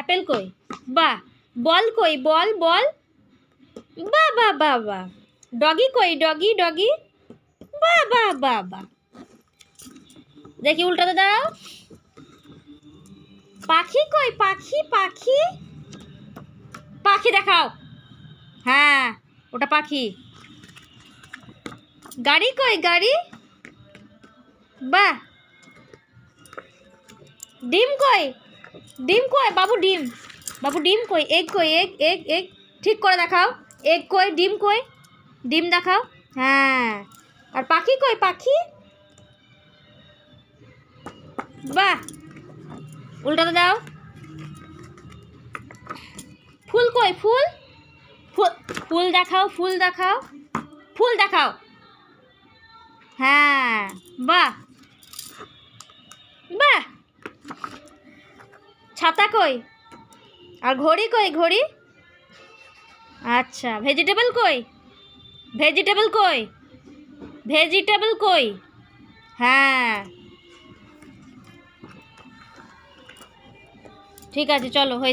Apple কই? বাহ। বল কই? বল বল। বাহ বাহ বাহ বাহ। ডগি কই? Doggy doggy. বাহ বাহ বাহ বাহ। দেখি উল্টাতে দাও। পাখি কই? পাখি পাখি। পাখি দেখাও। হ্যাঁ, ওটা পাখি। গাড়ি কই? গাড়ি। বাহ। ডিম কই? ডিম কই? বাবু ডিম। বাবু ডিম কই? এগ কই? Egg egg egg. ঠিক করে দেখাও। এগ কই? ডিম কই? ডিম দেখাও। হ্যাঁ, আর পাখি কই? পাখি। বাহ। উল্টাতে দাও। ফুল কই? ফুল। ফুল ফুল দেখাও। ফুল দেখাও। ফুল দেখাও। হ্যাঁ, বাহ বাহ। ছাতা কই? আর ঘড়ি কই? ঘড়ি। আচ্ছা, ভেজিটেবল কই? ভেজিটেবল কই? ভেজিটেবল কই? হ্যাঁ, ঠিক আছে, চলো হয়েছে।